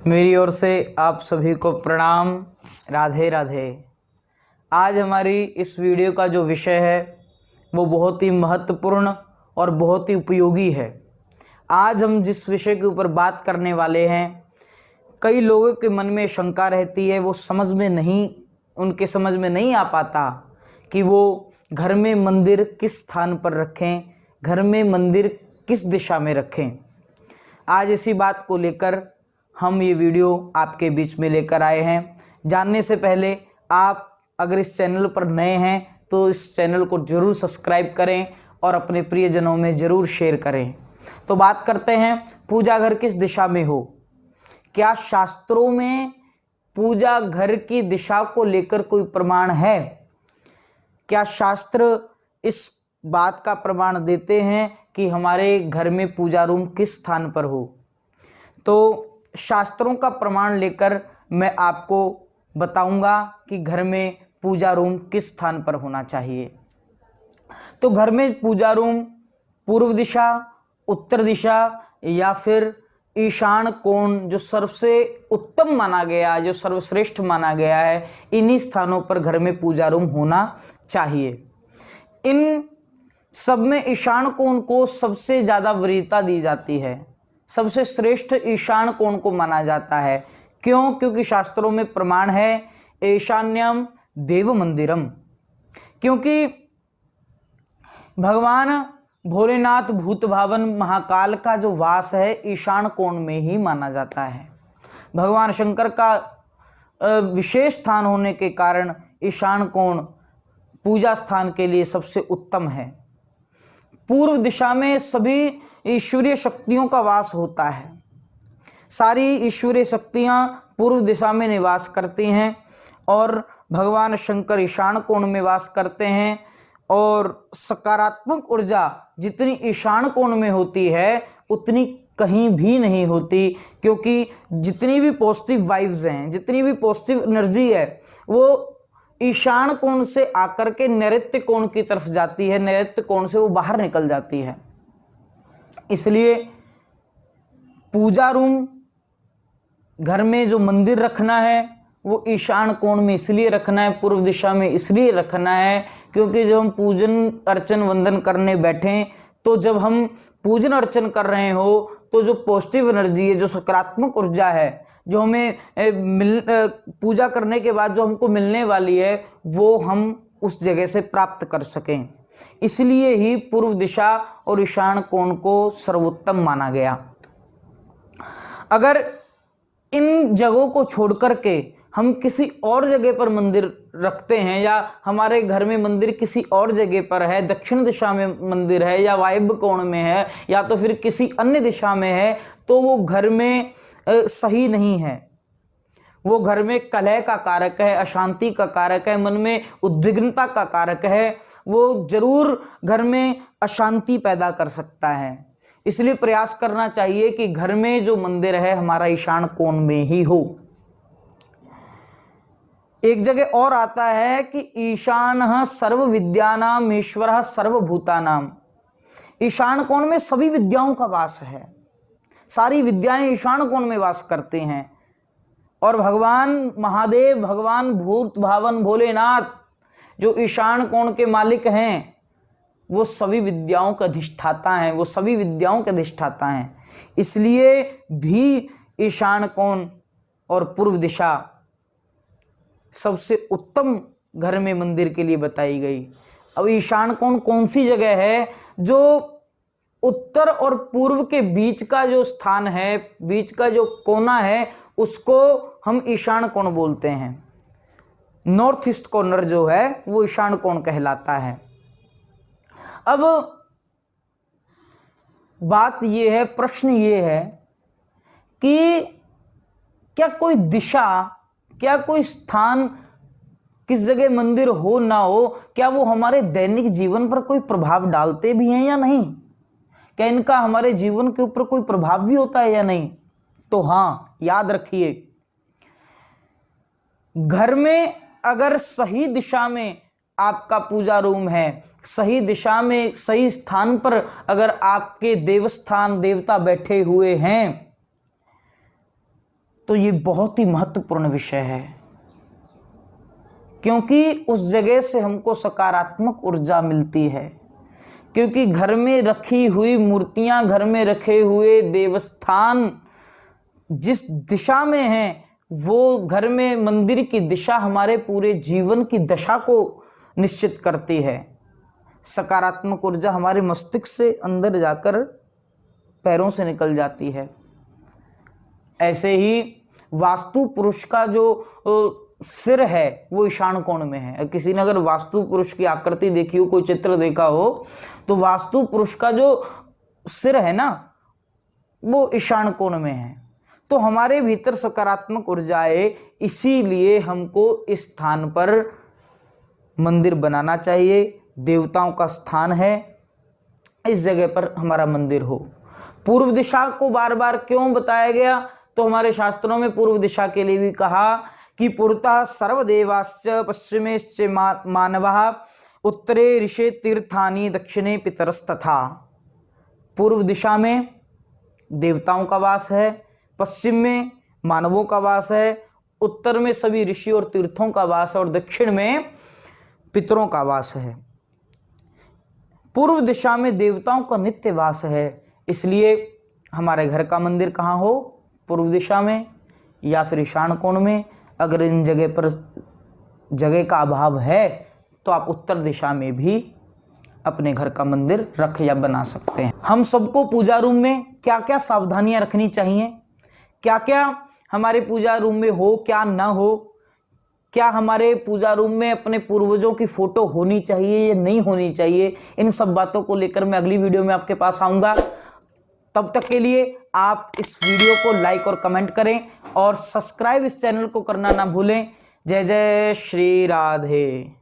मेरी ओर से आप सभी को प्रणाम। राधे राधे। आज हमारी इस वीडियो का जो विषय है वो बहुत ही महत्वपूर्ण और बहुत ही उपयोगी है। आज हम जिस विषय के ऊपर बात करने वाले हैं, कई लोगों के मन में शंका रहती है, वो उनके समझ में नहीं आ पाता कि वो घर में मंदिर किस स्थान पर रखें, घर में मंदिर किस दिशा में रखें। आज इसी बात को लेकर हम ये वीडियो आपके बीच में लेकर आए हैं। जानने से पहले आप अगर इस चैनल पर नए हैं तो इस चैनल को ज़रूर सब्सक्राइब करें और अपने प्रियजनों में ज़रूर शेयर करें। तो बात करते हैं, पूजा घर किस दिशा में हो। क्या शास्त्रों में पूजा घर की दिशा को लेकर कोई प्रमाण है? क्या शास्त्र इस बात का प्रमाण देते हैं कि हमारे घर में पूजा रूम किस स्थान पर हो? तो शास्त्रों का प्रमाण लेकर मैं आपको बताऊंगा कि घर में पूजा रूम किस स्थान पर होना चाहिए। तो घर में पूजा रूम पूर्व दिशा, उत्तर दिशा या फिर ईशान कोण, जो सबसे उत्तम माना गया है, जो सर्वश्रेष्ठ माना गया है, इन्हीं स्थानों पर घर में पूजा रूम होना चाहिए। इन सब में ईशान कोण को सबसे ज़्यादा वरीयता दी जाती है, सबसे श्रेष्ठ ईशान कोण को माना जाता है। क्यों? क्योंकि शास्त्रों में प्रमाण है ईशान्यम देव मंदिरम। क्योंकि भगवान भोलेनाथ भूत भावन महाकाल का जो वास है ईशान कोण में ही माना जाता है। भगवान शंकर का विशेष स्थान होने के कारण ईशान कोण पूजा स्थान के लिए सबसे उत्तम है। पूर्व दिशा में सभी ईश्वरीय शक्तियों का वास होता है। सारी ईश्वरीय शक्तियां पूर्व दिशा में निवास करती हैं और भगवान शंकर ईशान कोण में वास करते हैं। और सकारात्मक ऊर्जा जितनी ईशान कोण में होती है उतनी कहीं भी नहीं होती, क्योंकि जितनी भी पॉजिटिव वाइब्स हैं, जितनी भी पॉजिटिव एनर्जी है, वो ईशान कोण से आकर के नैऋत्य कोण की तरफ जाती है, नैऋत्य कोण से वो बाहर निकल जाती है। इसलिए पूजा रूम घर में जो मंदिर रखना है वो ईशान कोण में इसलिए रखना है, पूर्व दिशा में इसलिए रखना है क्योंकि जब हम पूजन अर्चन वंदन करने बैठें, तो जब हम पूजन अर्चन कर रहे हो तो जो पॉजिटिव एनर्जी है, जो सकारात्मक ऊर्जा है, जो हमें पूजा करने के बाद जो हमको मिलने वाली है, वो हम उस जगह से प्राप्त कर सकें। इसलिए ही पूर्व दिशा और ईशान कोण को सर्वोत्तम माना गया। अगर इन जगहों को छोड़ करके हम किसी और जगह पर मंदिर रखते हैं, या हमारे घर में मंदिर किसी और जगह पर है, दक्षिण दिशा में मंदिर है या वायव्य कोण में है या तो फिर किसी अन्य दिशा में है, तो वो घर में सही नहीं है। वो घर में कलह का कारक है, अशांति का कारक है, मन में उद्विग्नता का कारक है। वो जरूर घर में अशांति पैदा कर सकता है। इसलिए प्रयास करना चाहिए कि घर में जो मंदिर है हमारा ईशान कोण में ही हो। एक जगह और आता है कि ईशान सर्व विद्यानाम ईश्वर सर्वभूतानाम। ईशान कोण में सभी विद्याओं का वास है, सारी विद्याएं ईशान कोण में वास करते हैं। और भगवान महादेव, भगवान भूत भावन भोलेनाथ जो ईशान कोण के मालिक हैं, वो सभी विद्याओं के अधिष्ठाता हैं, वो सभी विद्याओं के अधिष्ठाता हैं। इसलिए भी ईशान कोण और पूर्व दिशा सबसे उत्तम घर में मंदिर के लिए बताई गई। अब ईशान कोण कौन सी जगह है? जो उत्तर और पूर्व के बीच का जो स्थान है, बीच का जो कोना है, उसको हम ईशान कोण बोलते हैं। नॉर्थ ईस्ट कॉर्नर जो है वो ईशान कोण कहलाता है। अब बात ये है, प्रश्न ये है कि क्या कोई दिशा, क्या कोई स्थान, किस जगह मंदिर हो ना हो, क्या वो हमारे दैनिक जीवन पर कोई प्रभाव डालते भी हैं या नहीं? क्या इनका हमारे जीवन के ऊपर कोई प्रभाव भी होता है या नहीं? तो हाँ, याद रखिए, घर में अगर सही दिशा में आपका पूजा रूम है, सही दिशा में सही स्थान पर अगर आपके देवस्थान देवता बैठे हुए हैं, तो ये बहुत ही महत्वपूर्ण विषय है, क्योंकि उस जगह से हमको सकारात्मक ऊर्जा मिलती है। क्योंकि घर में रखी हुई मूर्तियां, घर में रखे हुए देवस्थान जिस दिशा में हैं, वो घर में मंदिर की दिशा हमारे पूरे जीवन की दशा को निश्चित करती है। सकारात्मक ऊर्जा हमारे मस्तिष्क से अंदर जाकर पैरों से निकल जाती है। ऐसे ही वास्तु पुरुष का जो सिर है वो ईशान कोण में है। किसी ने अगर वास्तु पुरुष की आकृति देखी हो, कोई चित्र देखा हो, तो वास्तु पुरुष का जो सिर है ना, वो ईशान कोण में है। तो हमारे भीतर सकारात्मक ऊर्जाएं, इसीलिए हमको इस स्थान पर मंदिर बनाना चाहिए। देवताओं का स्थान है, इस जगह पर हमारा मंदिर हो। पूर्व दिशा को बार बार क्यों बताया गया? तो हमारे शास्त्रों में पूर्व दिशा के लिए भी कहा कि पुरतः सर्वदेवाश्च पश्चिमेश्च मानवः उत्तरे ऋषे तीर्थानि दक्षिणे पितरस्तथा। पूर्व दिशा में देवताओं का वास है, पश्चिम में मानवों का वास है, उत्तर में सभी ऋषि और तीर्थों का वास है और दक्षिण में पितरों का वास है। पूर्व दिशा में देवताओं का नित्य वास है, इसलिए हमारे घर का मंदिर कहाँ हो? पूर्व दिशा में या फिर ईशान कोण में। अगर इन जगह पर जगह का अभाव है तो आप उत्तर दिशा में भी अपने घर का मंदिर रख या बना सकते हैं। हम सबको पूजा रूम में क्या क्या सावधानियां रखनी चाहिए, क्या क्या हमारे पूजा रूम में हो, क्या ना हो, क्या हमारे पूजा रूम में अपने पूर्वजों की फोटो होनी चाहिए या नहीं होनी चाहिए, इन सब बातों को लेकर मैं अगली वीडियो में आपके पास आऊँगा। तब तक के लिए आप इस वीडियो को लाइक और कमेंट करें और सब्सक्राइब इस चैनल को करना ना भूलें। जय जय श्री राधे।